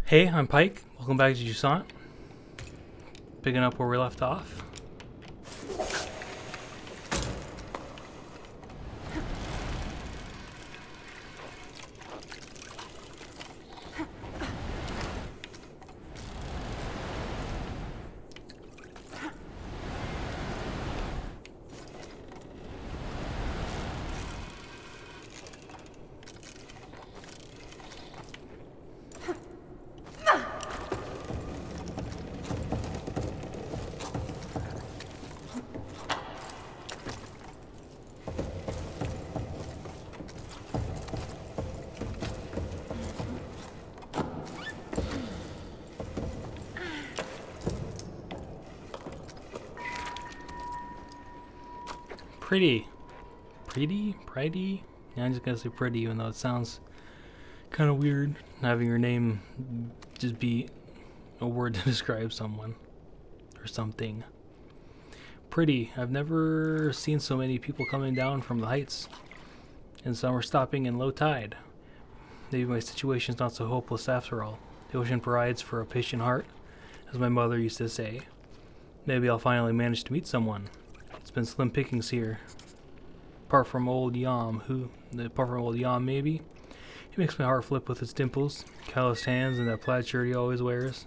Hey, I'm Pike. Welcome back to Jusant. Picking up where we left off. Pretty? Yeah, I'm just gonna say pretty, even though it sounds kind of weird having your name just be a word to describe someone or something. Pretty. I've never seen so many people coming down from the heights, and some are stopping in low tide. Maybe my situation's not so hopeless after all. The ocean provides for a patient heart, as my mother used to say. Maybe I'll finally manage to meet someone. It's been slim pickings here. Apart from old Yam, maybe. He makes my heart flip with his dimples, calloused hands, and that plaid shirt he always wears.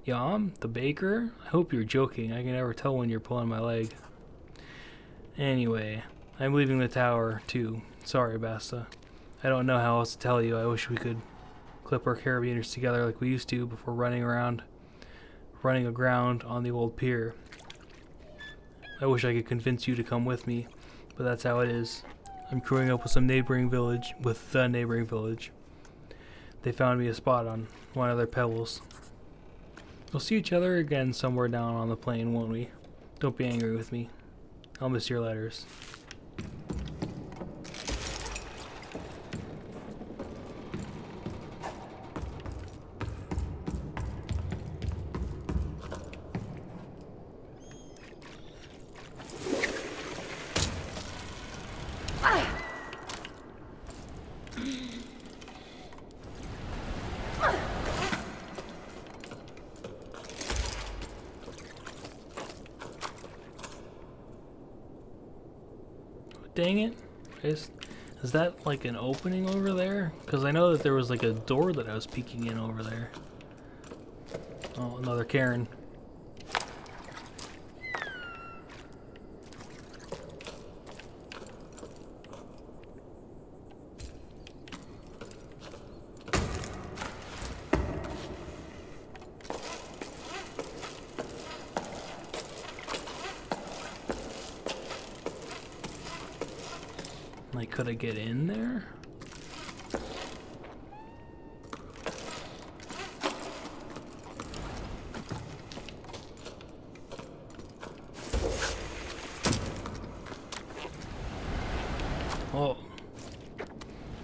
Yam? The baker? I hope you're joking. I can never tell when you're pulling my leg. Anyway, I'm leaving the tower, too. Sorry, Basta. I don't know how else to tell you. I wish we could clip our carabiners together like we used to before running aground on the old pier. I wish I could convince you to come with me, but that's how it is. I'm crewing up with the neighboring village. They found me a spot on one of their pebbles. We'll see each other again somewhere down on the plain, won't we? Don't be angry with me. I'll miss your letters. Dang it. Is that like an opening over there? Because I know that there was like a door that I was peeking in over there. Oh, another Karen. Like, could I get in there? Oh.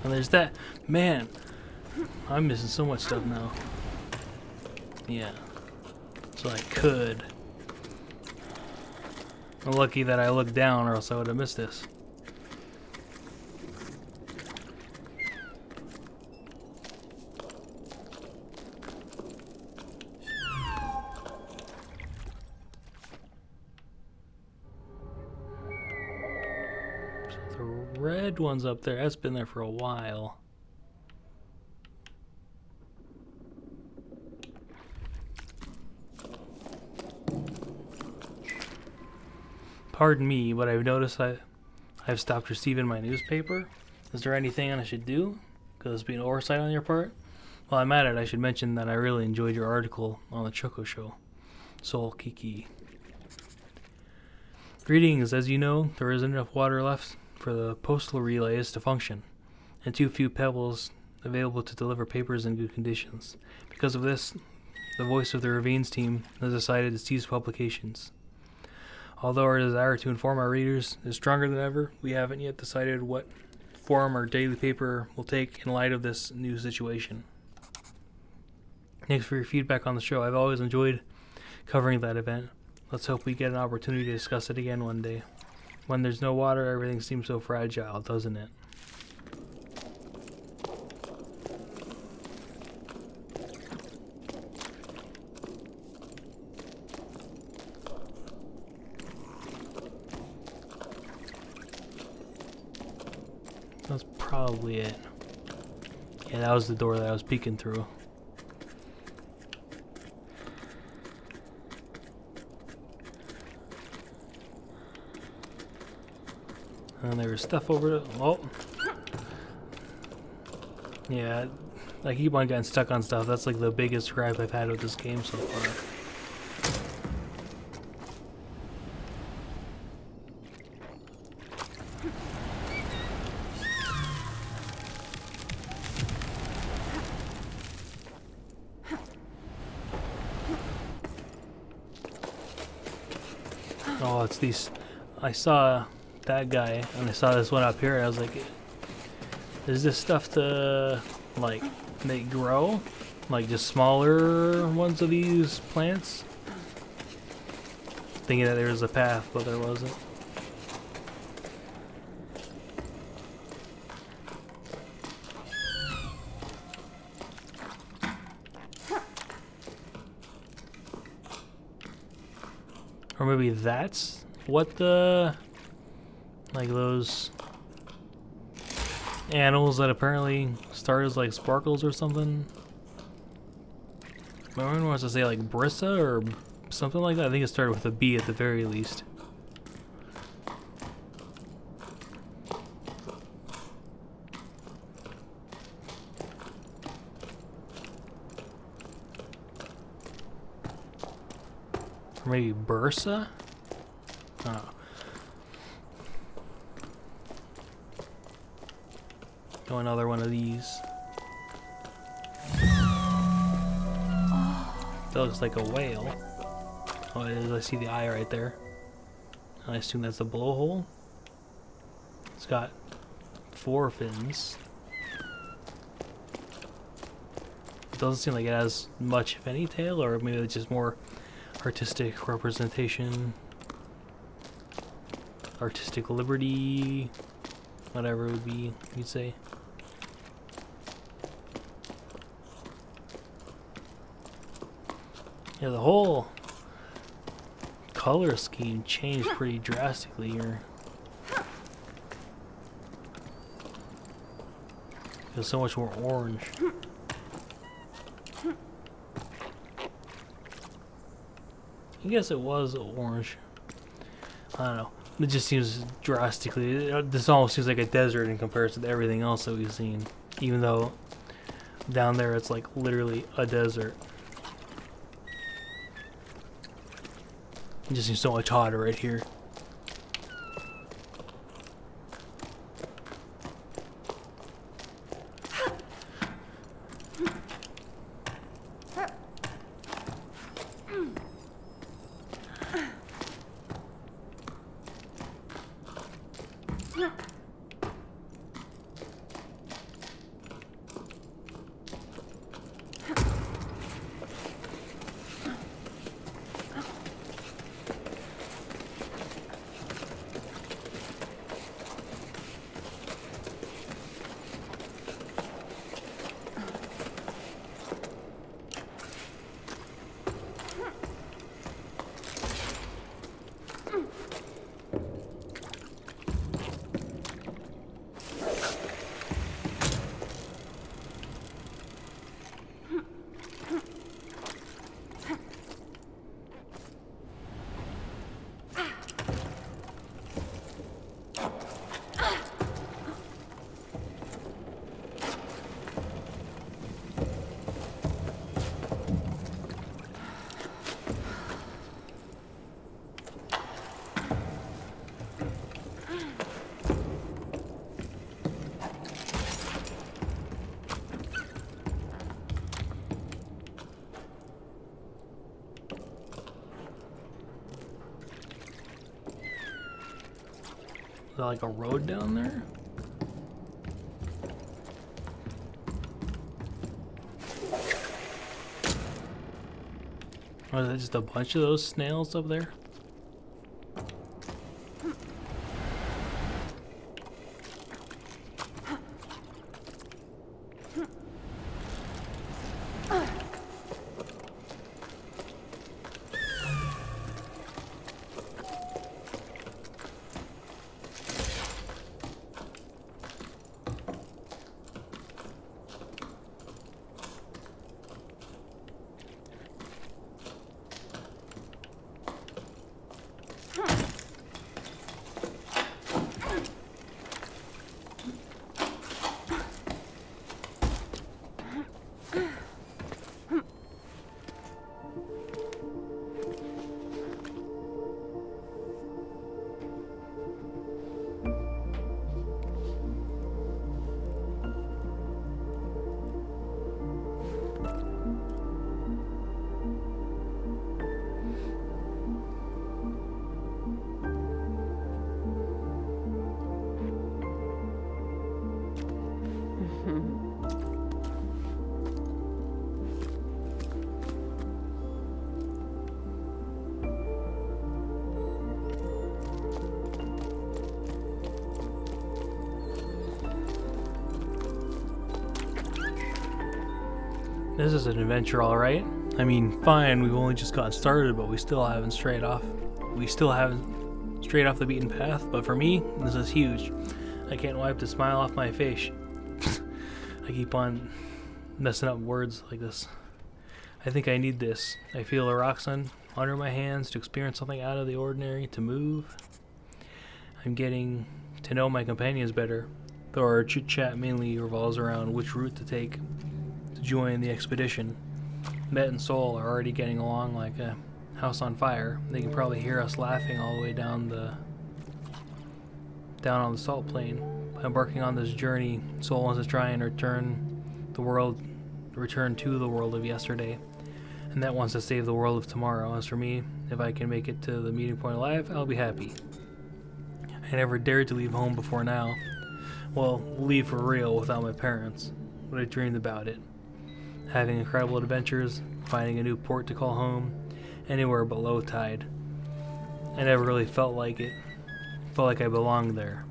And there's that. Man, I'm missing so much stuff now. Yeah. So I could. I'm lucky that I looked down or else I would have missed this. The red one's up there. That's been there for a while. Pardon me, but I've noticed I've stopped receiving my newspaper. Is there anything I should do? Could this be an oversight on your part? While I'm at it, I should mention that I really enjoyed your article on the Choco Show. Soul Kiki. Greetings. As you know, there isn't enough water left for the postal relays to function, and too few pebbles available to deliver papers in good conditions. Because of this, the voice of the Ravines team has decided to cease publications. Although our desire to inform our readers is stronger than ever, we haven't yet decided what form our daily paper will take in light of this new situation. Thanks for your feedback on the show. I've always enjoyed covering that event. Let's hope we get an opportunity to discuss it again one day. When there's no water, everything seems so fragile, doesn't it? probably it. Yeah, that was the door that I was peeking through. And there was stuff over it. Oh. Yeah, I keep on getting stuck on stuff. That's like the biggest gripe I've had with this game so far. Oh, it's these. I saw that guy, and I saw this one up here, and I was like, is this stuff to, like, make grow? Like, just smaller ones of these plants? Thinking that there was a path, but there wasn't. Or maybe that's what the, like those animals that apparently start as like sparkles or something. My mind wants to say like Brissa or something like that. I think it started with a B at the very least. Or maybe Bursa? Oh. Oh, another one of these. That looks like a whale. Oh, it is. I see the eye right there. I assume that's a blowhole. It's got 4 fins. It doesn't seem like it has much, if any, tail, or maybe it's just more artistic representation, artistic liberty, whatever it would be, you'd say. Yeah, the whole color scheme changed pretty drastically here. Feels so much more orange. I guess it was orange. I don't know. It just seems drastically. This almost seems like a desert in comparison to everything else that we've seen. Even though down there it's like literally a desert. It just seems so much hotter right here. Is that like a road down there? Or is that just a bunch of those snails up there? This is an adventure, alright. I mean, fine, we've only just gotten started, but we still haven't strayed off the beaten path. But for me, this is huge. I can't wipe the smile off my face. I keep on messing up words like this. I think I need this. I feel the rocks under my hands to experience something out of the ordinary, to move. I'm getting to know my companions better, though our chit-chat mainly revolves around which route to take to join the expedition. Met and Soul are already getting along like a house on fire. They can probably hear us laughing all the way down on the salt plain. Embarking on this journey, Soul wants to try and return to the world of yesterday, and that wants to save the world of tomorrow. As for me, if I can make it to the meeting point alive, I'll be happy. I never dared to leave home before now. Well, leave for real without my parents, but I dreamed about it. Having incredible adventures, finding a new port to call home, anywhere but low tide. I never really felt like it. Felt like I belonged there.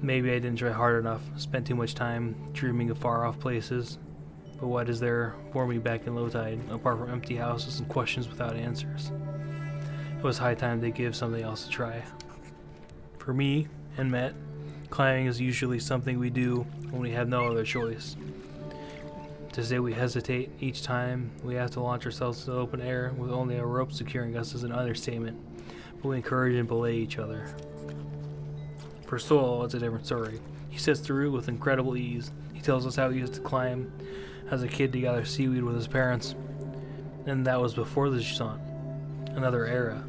Maybe I didn't try hard enough, spent too much time dreaming of far-off places. But what is there for me back in low tide, apart from empty houses and questions without answers? It was high time to give something else a try. For me and Matt, climbing is usually something we do when we have no other choice. To say we hesitate each time we have to launch ourselves to the open air with only a rope securing us is an understatement, but we encourage and belay each other. For Soul, it's a different story. He sits through with incredible ease. He tells us how he used to climb as a kid to gather seaweed with his parents, and that was before the Jusant, another era.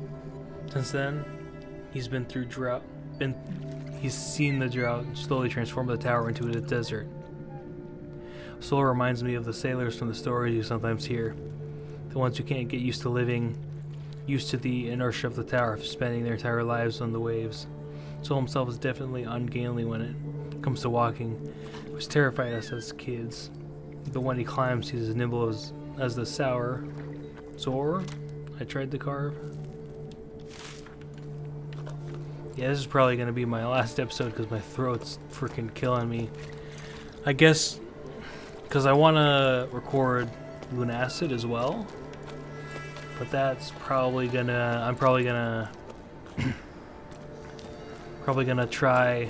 Since then, he's been through drought. He's seen the drought slowly transform the tower into a desert. Soul reminds me of the sailors from the stories you sometimes hear, the ones who can't get used to living, used to the inertia of the tower, spending their entire lives on the waves. Soul himself is definitely ungainly when it comes to walking, which terrified us as kids. But when he climbs, he's as nimble as the sour soar I tried to carve. Yeah, this is probably going to be my last episode because my throat's freaking killing me. I guess because I want to record Lunacid as well. But that's probably going to... I'm probably going to... try...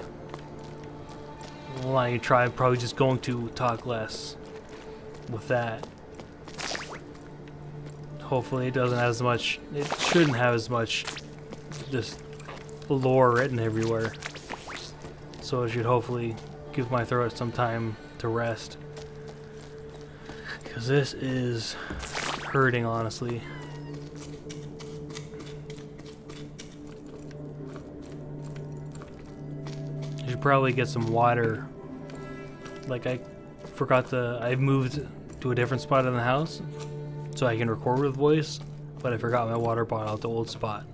Well, I try probably just going to talk less with that. Hopefully it doesn't have as much... It shouldn't have as much just lore written everywhere. So it should hopefully give my throat some time to rest. Because this is hurting, honestly. I should probably get some water. Like I've moved to a different spot in the house so I can record with voice, but I forgot my water bottle at the old spot.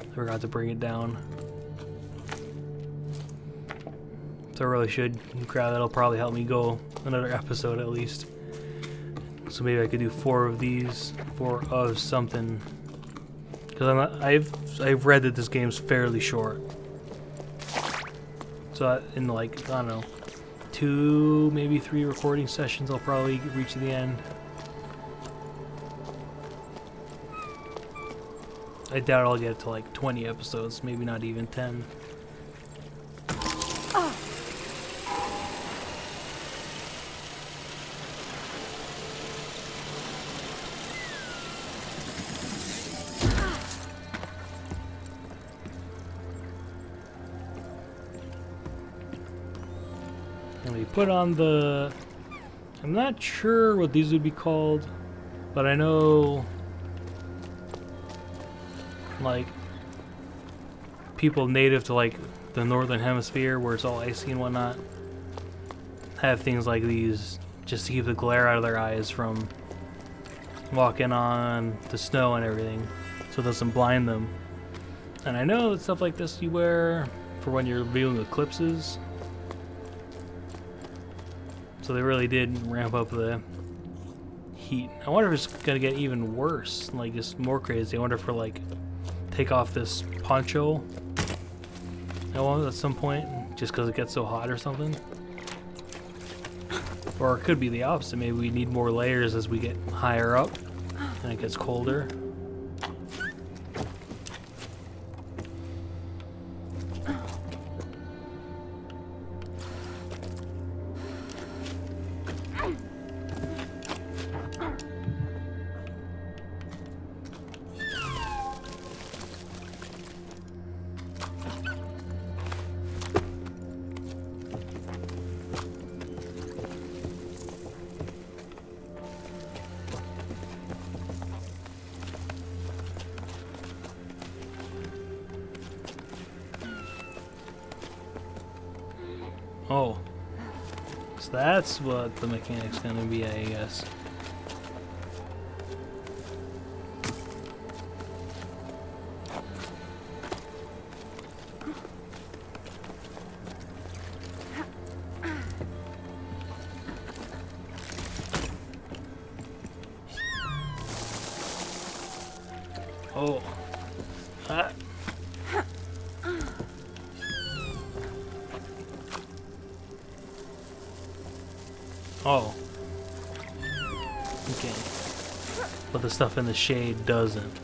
I forgot to bring it down. So I really should grab that. That'll probably help me go another episode at least. So maybe I could do 4 of these, 4 of something. Because I've read that this game's fairly short. So in like, I don't know, 2, maybe 3 recording sessions, I'll probably reach the end. I doubt I'll get to like 20 episodes, maybe not even 10. And we put on the... I'm not sure what these would be called, but I know... like people native to like the northern hemisphere where it's all icy and whatnot have things like these just to keep the glare out of their eyes from walking on the snow and everything, so it doesn't blind them. And I know that stuff like this you wear for when you're viewing eclipses, so they really did ramp up the heat. I wonder if it's gonna get even worse, like just more crazy. I wonder if we're like take off this poncho at some point just because it gets so hot or something. Or it could be the opposite. Maybe we need more layers as we get higher up and it gets colder. Oh, so that's what the mechanic's gonna be, I guess. Oh, ah. Oh. Okay. But the stuff in the shade doesn't.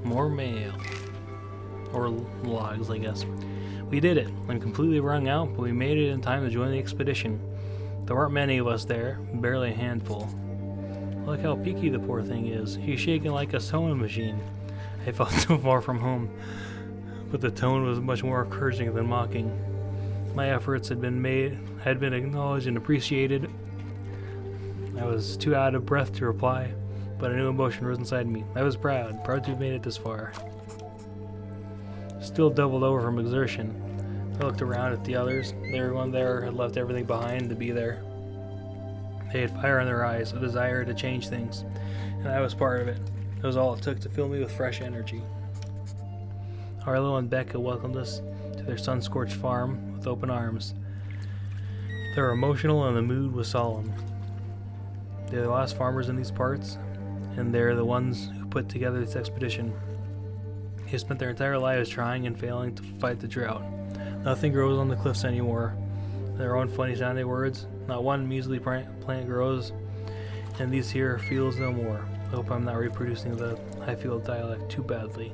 More mail. Or logs, I guess. We did it. I'm completely wrung out, but we made it in time to join the expedition. There weren't many of us there, barely a handful. Look how peaky the poor thing is. He's shaking like a sewing machine. I felt so far from home, but the tone was much more encouraging than mocking. My efforts had been acknowledged and appreciated. I was too out of breath to reply, but a new emotion rose inside me. I was proud to have made it this far. Still doubled over from exertion, I looked around at the others. Everyone there had left everything behind to be there. They had fire in their eyes, a desire to change things, and I was part of it. It was all it took to fill me with fresh energy. Arlo and Becca welcomed us to their sun-scorched farm with open arms. They were emotional and the mood was solemn. They're the last farmers in these parts, and they're the ones who put together this expedition. They spent their entire lives trying and failing to fight the drought. Nothing grows on the cliffs anymore. Their own funny-sounding words. Not one measly plant grows, and these here fields no more. I hope I'm not reproducing the Highfield dialect too badly.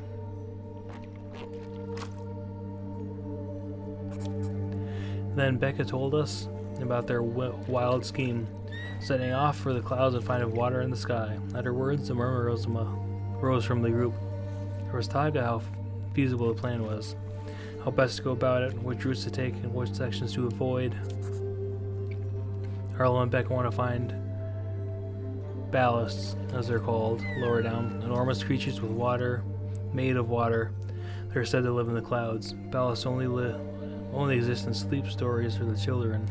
Then Becca told us about their wild scheme, setting off for the clouds and finding water in the sky. At her words, a murmur rose from the group. There was talk of how feasible the plan was, how best to go about it, which routes to take, and which sections to avoid. Arlo and Becca want to find ballasts, as they're called, lower down, enormous creatures with water, made of water. They're said to live in the clouds. Ballasts only exist in sleep stories for the children.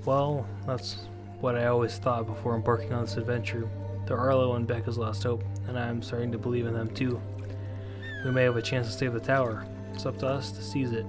Well, that's what I always thought before embarking on this adventure. They're Arlo and Becca's last hope, and I'm starting to believe in them too. We may have a chance to save the tower. It's up to us to seize it.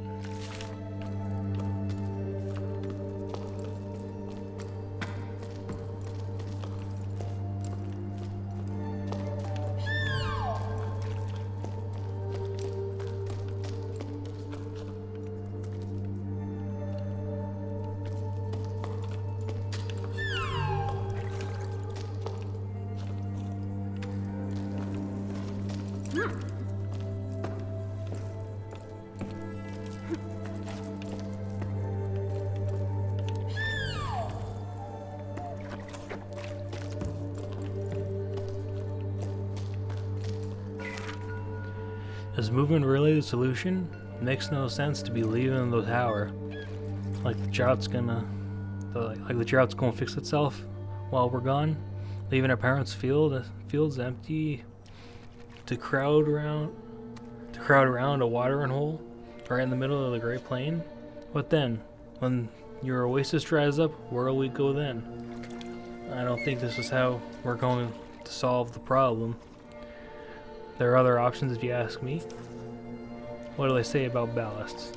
Is movement really the solution? It makes no sense to be leaving the tower. Like the drought's gonna fix itself while we're gone, leaving our parents' fields empty to crowd around a watering hole right in the middle of the Great Plain. What then? When your oasis dries up, where will we go then? I don't think this is how we're going to solve the problem. There are other options if you ask me. What do they say about ballasts?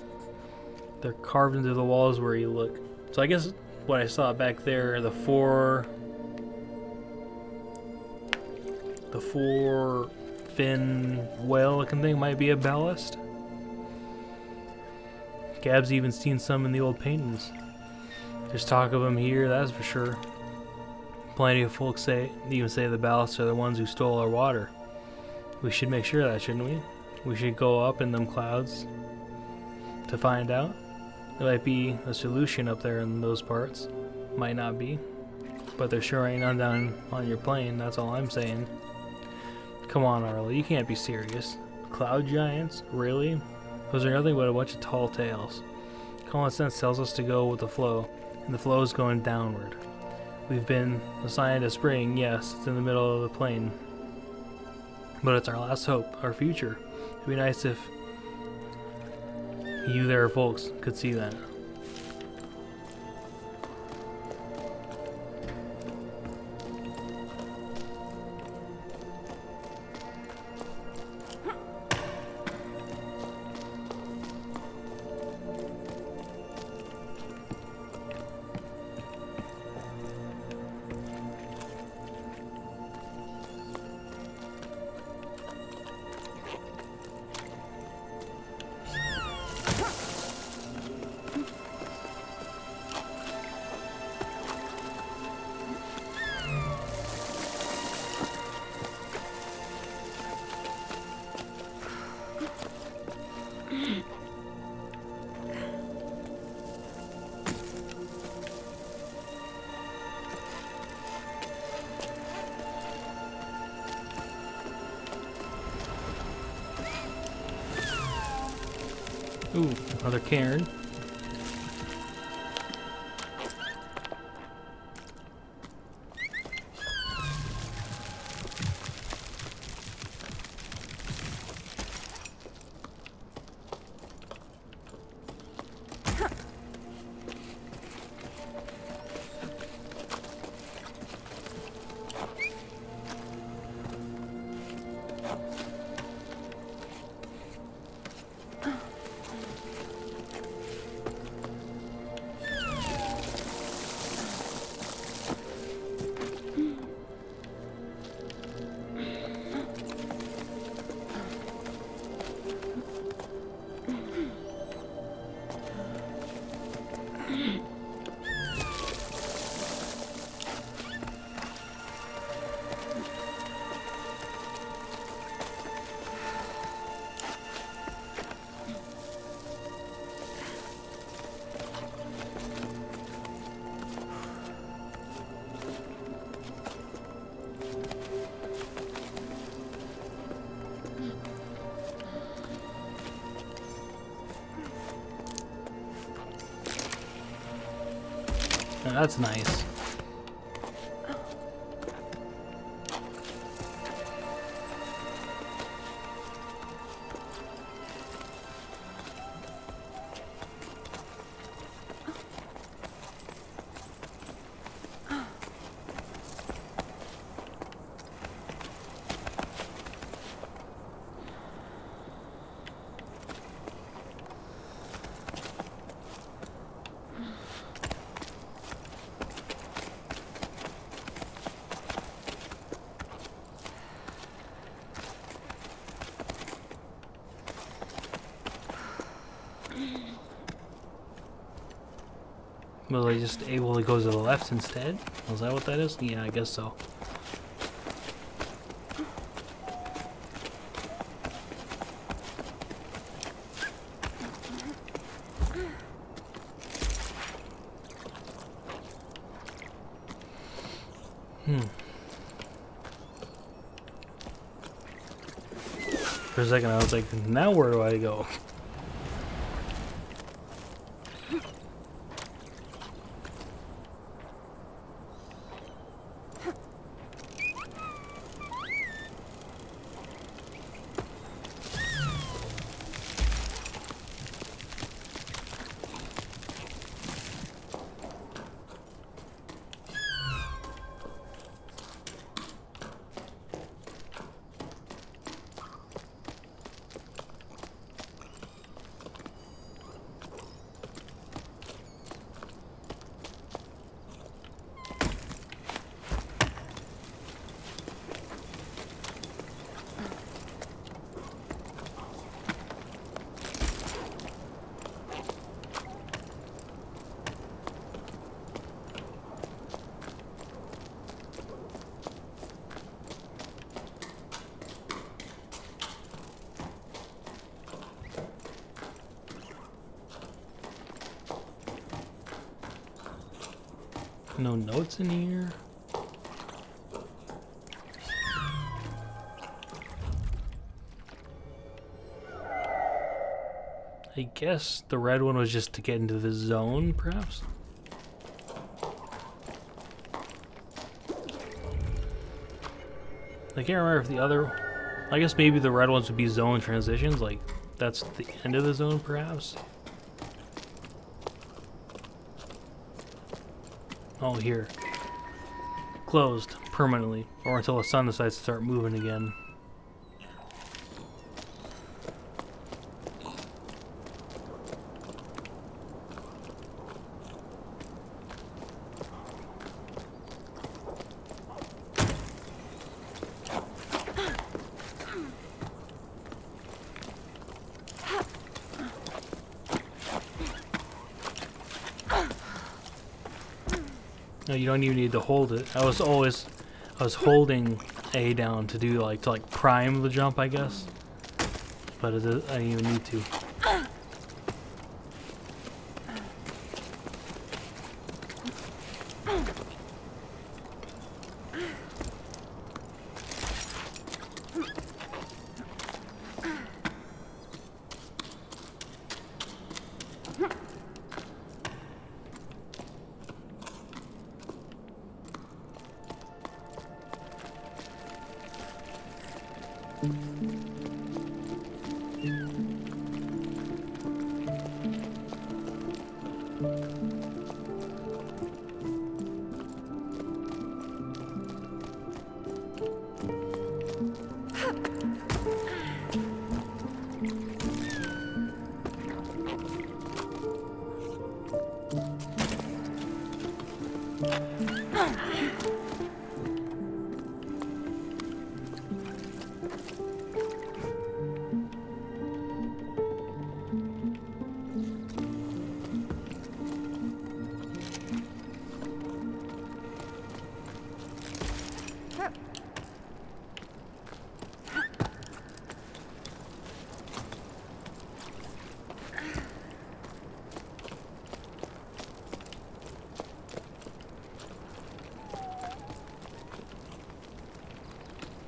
They're carved into the walls where you look. So I guess what I saw back there, the four fin whale looking thing might be a ballast. Gab's even seen some in the old paintings. There's talk of them here, that's for sure. Plenty of folks even say the ballasts are the ones who stole our water. We should make sure of that, shouldn't we? We should go up in them clouds to find out. There might be a solution up there in those parts. Might not be. But there sure ain't none down on your plane, that's all I'm saying. Come on, Arlo, you can't be serious. Cloud giants? Really? Those are nothing but a bunch of tall tales. Common sense tells us to go with the flow, and the flow is going downward. We've been assigned a spring, yes, it's in the middle of the plane. But it's our last hope, our future. It'd be nice if you there folks could see that. Ooh, another cairn. Oh, that's nice. Was I just able to go to the left instead? Was that what that is? Yeah, I guess so. For a second, I was like, now where do I go? No notes in here. I guess the red one was just to get into the zone, perhaps? I can't remember if the other... I guess maybe the red ones would be zone transitions, like that's the end of the zone, perhaps? Oh, here. Closed permanently, or until the sun decides to start moving again. No, you don't even need to hold it. I was holding A down to do to prime the jump, I guess. But I didn't even need to.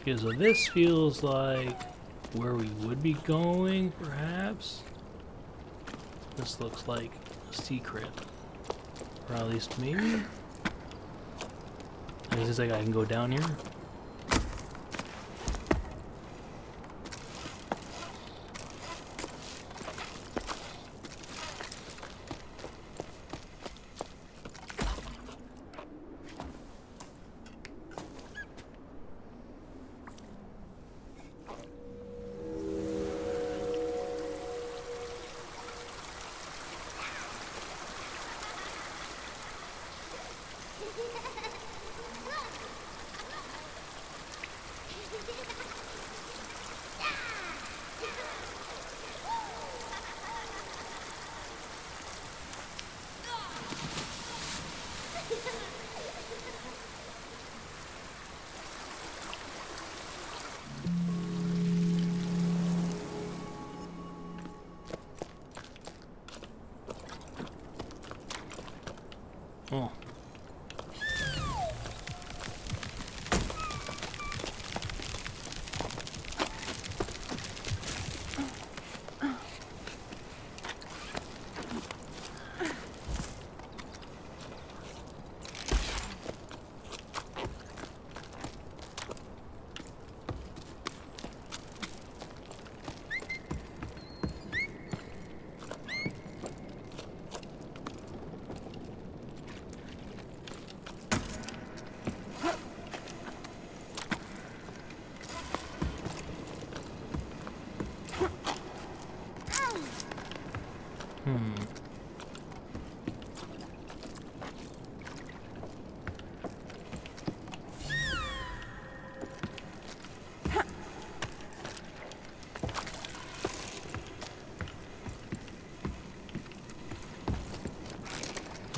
Okay, so this feels like where we would be going, perhaps? This looks like a secret. Or at least maybe? Is this like I can go down here? Oh.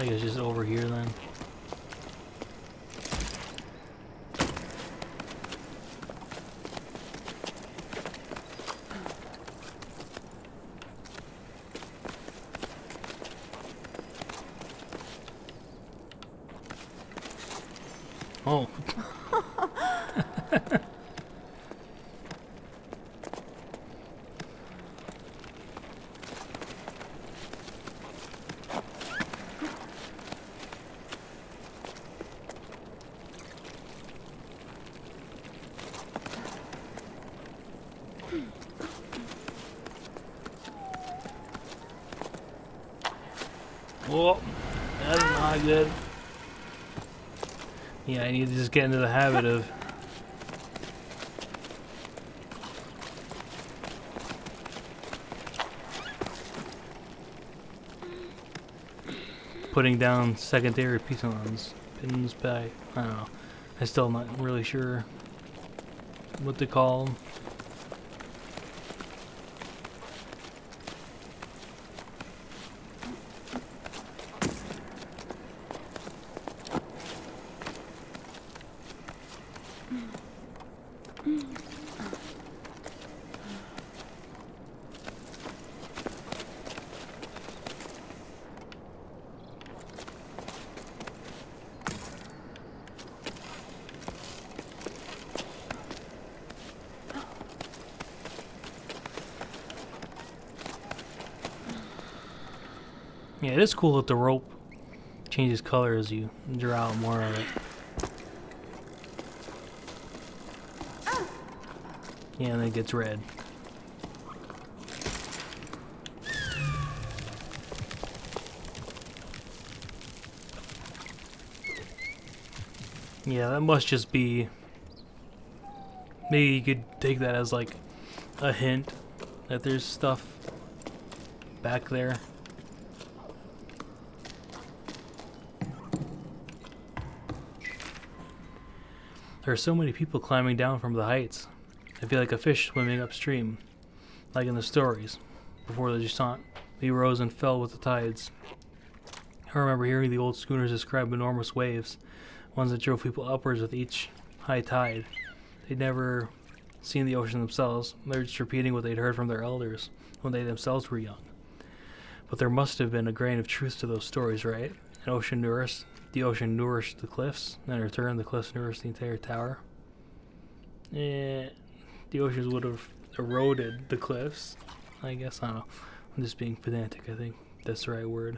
I guess just over here then. Oh. Whoa, that's not good. Yeah, I need to just get into the habit of putting down secondary pistons back. I don't know. I'm still not really sure what to call them. Yeah, it is cool that the rope changes color as you draw out more of it. Yeah, and then it gets red. Yeah, that must just be... Maybe you could take that as like a hint that there's stuff back there. There are so many people climbing down from the heights. I feel like a fish swimming upstream, like in the stories. Before the Jusant, we rose and fell with the tides. I remember hearing the old schooners describe enormous waves, ones that drove people upwards with each high tide. They'd never seen the ocean themselves. They were just repeating what they'd heard from their elders when they themselves were young. But there must have been a grain of truth to those stories, right? The ocean nourished the cliffs, and in return the cliffs nourished the entire tower. The oceans would have eroded the cliffs, I guess. I don't know. I'm just being pedantic, I think that's the right word.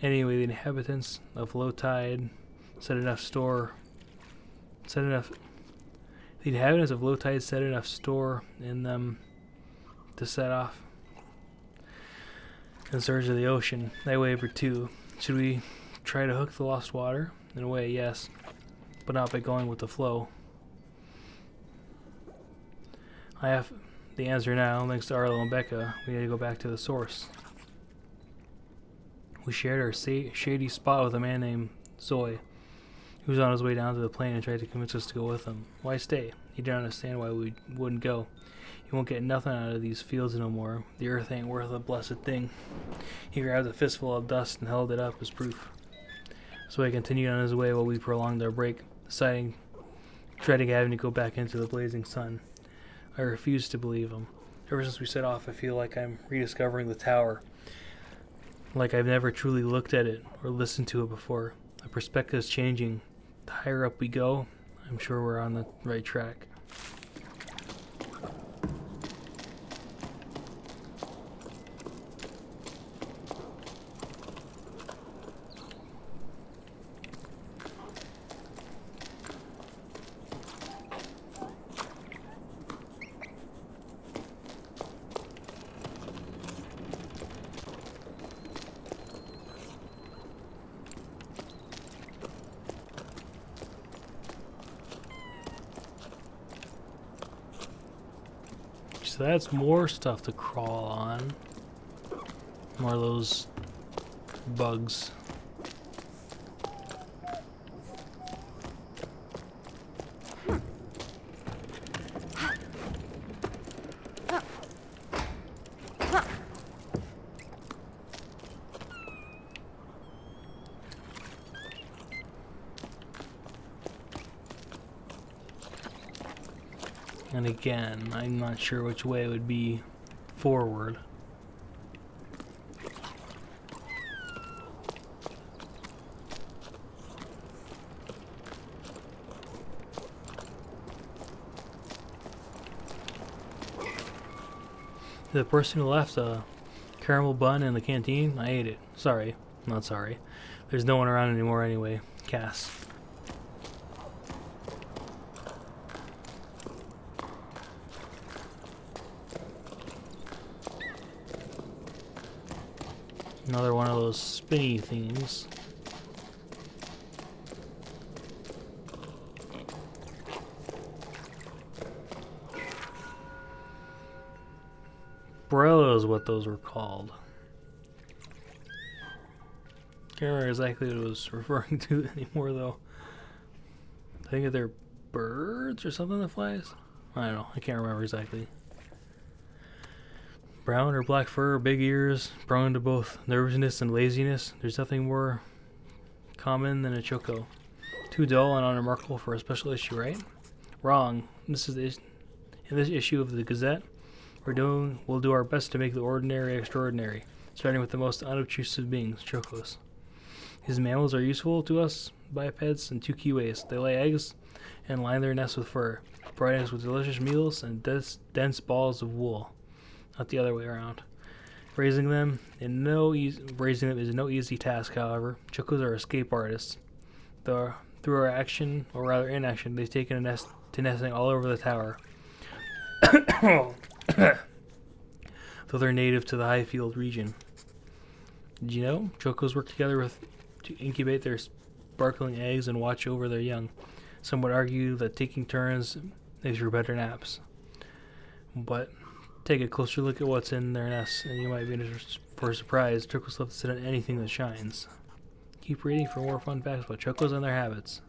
Anyway, the inhabitants of low tide set enough store in them to set off in search of the ocean. They wavered too. Should we try to hook the lost water? In a way, yes, but not by going with the flow. I have the answer now. Thanks to Arlo and Becca, we need to go back to the source. We shared our shady spot with a man named Zoe. He was on his way down to the plane and tried to convince us to go with him. Why stay? He didn't understand why we wouldn't go. He won't get nothing out of these fields no more. The earth ain't worth a blessed thing. He grabbed a fistful of dust and held it up as proof. So he continued on his way while we prolonged our break, dreading having to go back into the blazing sun. I refused to believe him. Ever since we set off, I feel like I'm rediscovering the tower. Like I've never truly looked at it or listened to it before. The perspective is changing. The higher up we go, I'm sure we're on the right track. So that's more stuff to crawl on. More of those bugs. And again, I'm not sure which way would be forward. The person who left a caramel bun in the canteen, I ate it. Sorry. Not sorry. There's no one around anymore anyway. Cass. Another one of those spinny things. Brello is what those were called. Can't remember exactly what it was referring to anymore though. I think they're birds or something that flies? I don't know, I can't remember exactly. Brown or black fur, big ears, prone to both nervousness and laziness. There's nothing more common than a choco. Too dull and unremarkable for a special issue, right? Wrong. In this issue of the Gazette, we'll do our best to make the ordinary extraordinary, starting with the most unobtrusive beings, chocos. These mammals are useful to us bipeds in two key ways. They lay eggs and line their nests with fur, providing us with delicious meals and dense balls of wool. Not the other way around. Raising them is no easy task, however. Chocos are escape artists. Through our action, or rather inaction, they've taken to nesting all over the tower. Though they're native to the Highfield region. Did you know? Chocos work together to incubate their sparkling eggs and watch over their young. Some would argue that taking turns makes for better naps. But take a closer look at what's in their nests, and you might be in for a surprise. Chocos love to sit on anything that shines. Keep reading for more fun facts about chocos and their habits.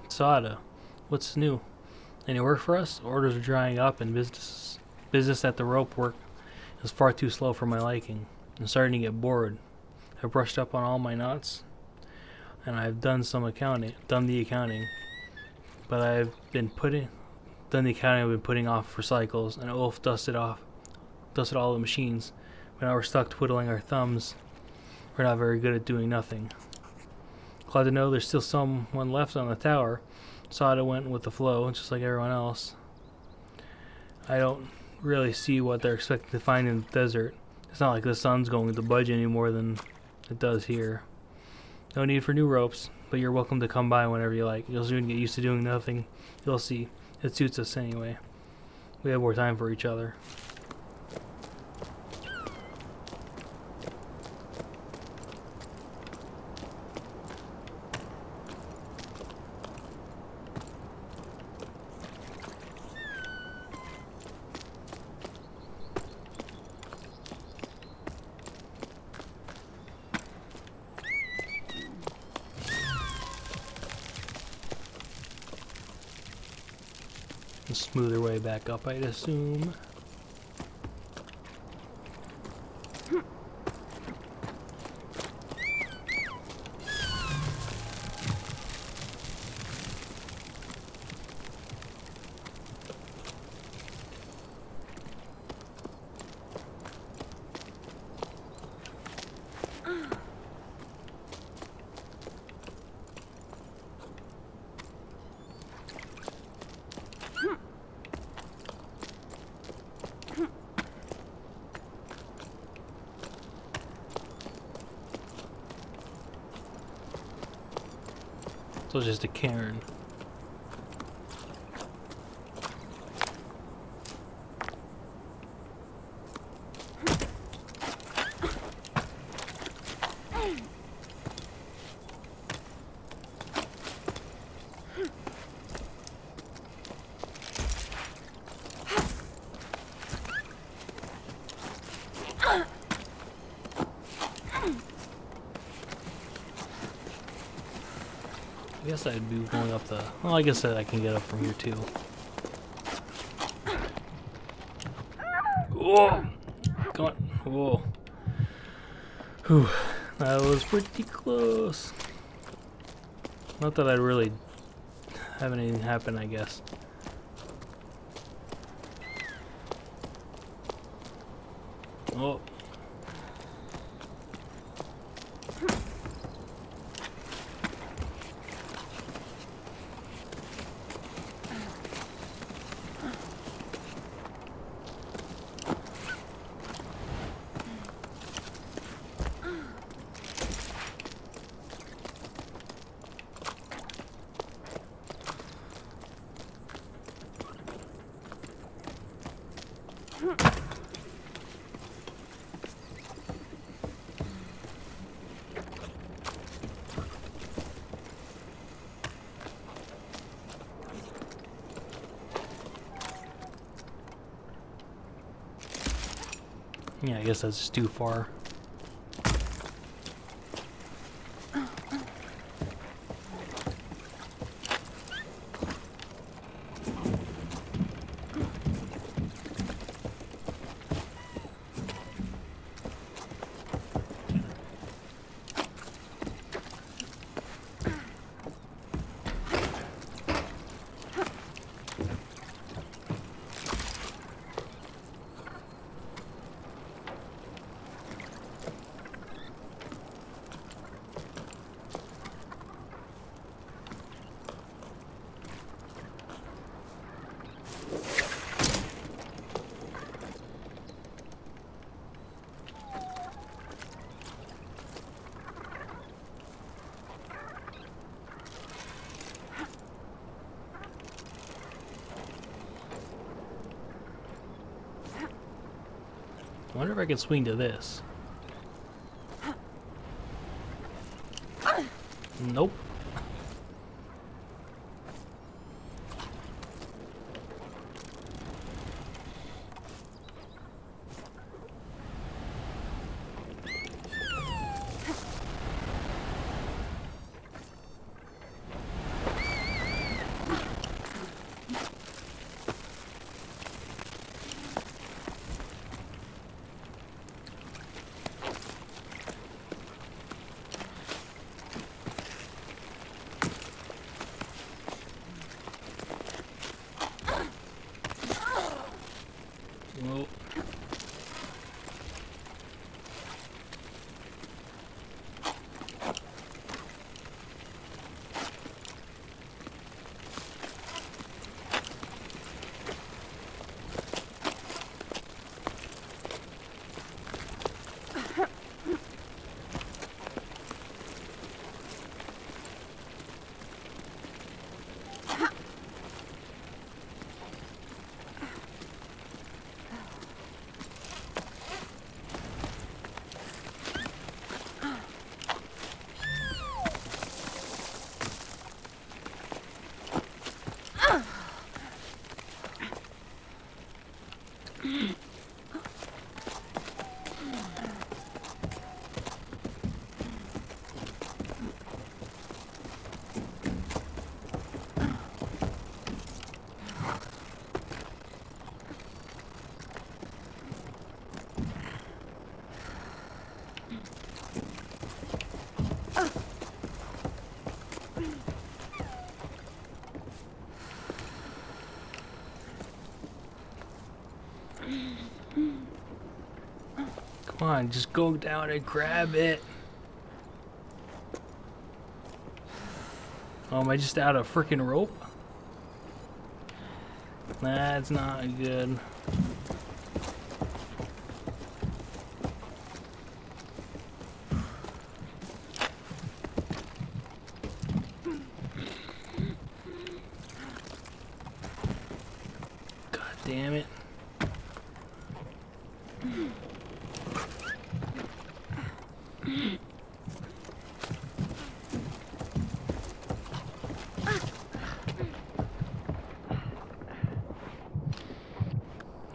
Sada, what's new? Any work for us? Orders are drying up and business at the rope work is far too slow for my liking. I'm starting to get bored. I've brushed up on all my knots and I've done the accounting, but I've been putting off for cycles, and Ulf dusted all the machines. But now we're stuck twiddling our thumbs. We're not very good at doing nothing. Glad to know there's still someone left on the tower. Sada went with the flow, just like everyone else. I don't really see what they're expecting to find in the desert. It's not like the sun's going to budge any more than it does here. No need for new ropes, but you're welcome to come by whenever you like. You'll soon get used to doing nothing. You'll see. It suits us anyway. We have more time for each other. Smooth their way back up, I'd assume. So just a cairn. I guess I'd be going up the... Well, I guess that I can get up from here too. Whoa! Come on. Whoa. Whew. That was pretty close. Not that I'd really have anything happen, I guess. Oh. Yeah, I guess that's just too far. I wonder if I can swing to this. Nope. Well, come on, just go down and grab it. Oh, am I just out of freaking rope? That's not good. God damn it.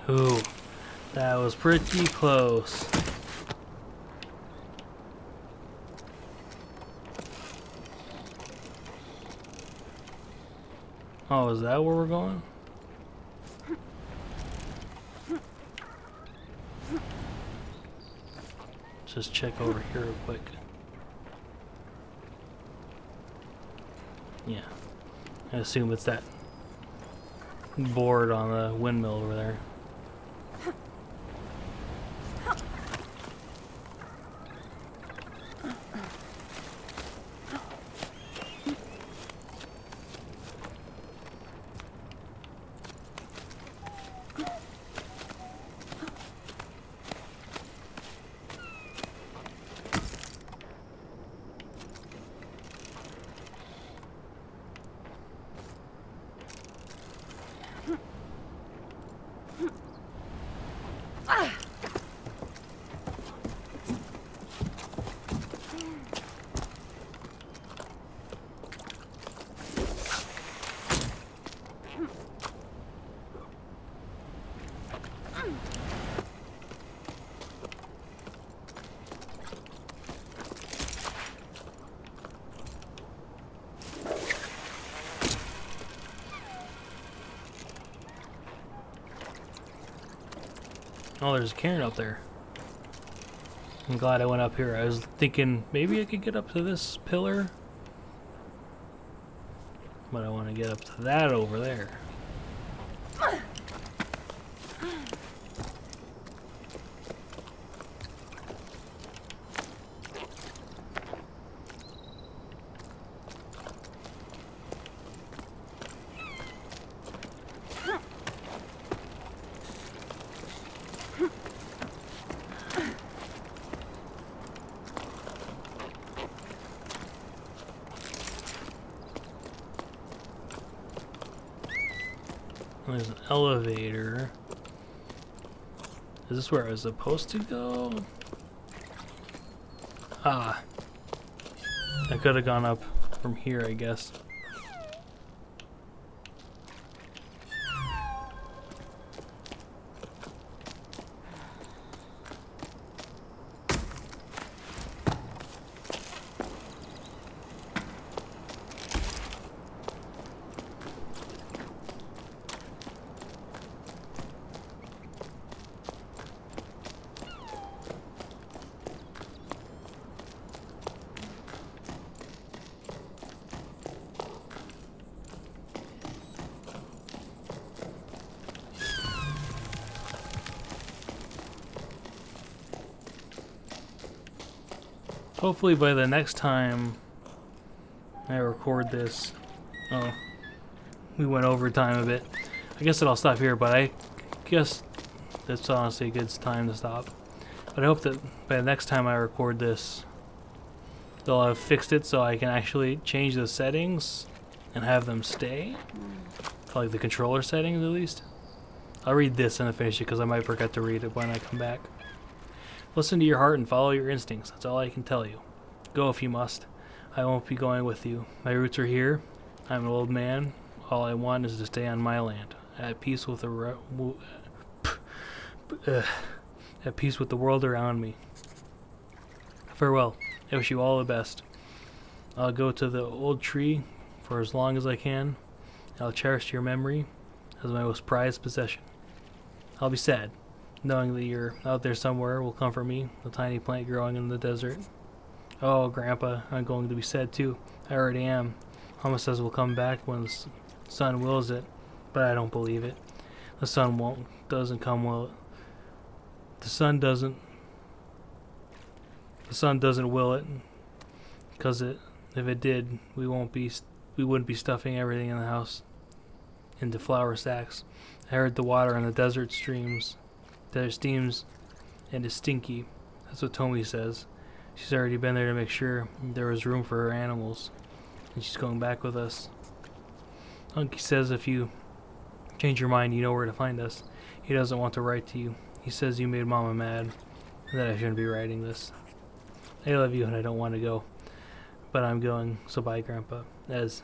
Ooh, that was pretty close. Oh, is that where we're going? Just check over here real quick. Yeah. I assume it's that board on the windmill over there. Oh, there's a cairn up there. I'm glad I went up here. I was thinking maybe I could get up to this pillar, but I want to get up to that over there. There's an elevator. Is this where I was supposed to go? Ah. I could have gone up from here, I guess. Hopefully by the next time I record this, oh, we went over time a bit. I guess that I'll stop here, but I guess that's honestly a good time to stop. But I hope that by the next time I record this, they'll have fixed it so I can actually change the settings and have them stay. Like the controller settings at least. I'll read this and then finish it because I might forget to read it when I come back. Listen to your heart and follow your instincts. That's all I can tell you. Go if you must. I won't be going with you. My roots are here. I'm an old man. All I want is to stay on my land, at peace with the at peace with the world around me. Farewell. I wish you all the best. I'll go to the old tree for as long as I can. I'll cherish your memory as my most prized possession. I'll be sad, knowing that you're out there somewhere will comfort me, a tiny plant growing in the desert. Oh, Grandpa, I'm going to be sad too. I already am. Mama says we'll come back when the sun wills it, but I don't believe it. The sun doesn't come will. The sun doesn't will it, because if it did, we wouldn't be stuffing everything in the house into flour sacks. I heard the water in the desert steams, and is stinky. That's what Tommy says. She's already been there to make sure there was room for her animals, and she's going back with us. Unky says if you change your mind, you know where to find us. He doesn't want to write to you. He says you made Mama mad, and that I shouldn't be writing this. I love you and I don't want to go, but I'm going, so bye, Grandpa. Ez.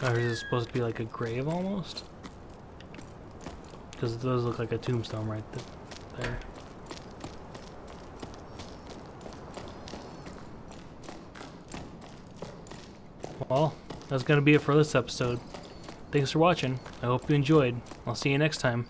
Or is it supposed to be like a grave almost? Because it does look like a tombstone right there. well, that's going to be it for this episode. Thanks for watching. I hope you enjoyed. I'll see you next time.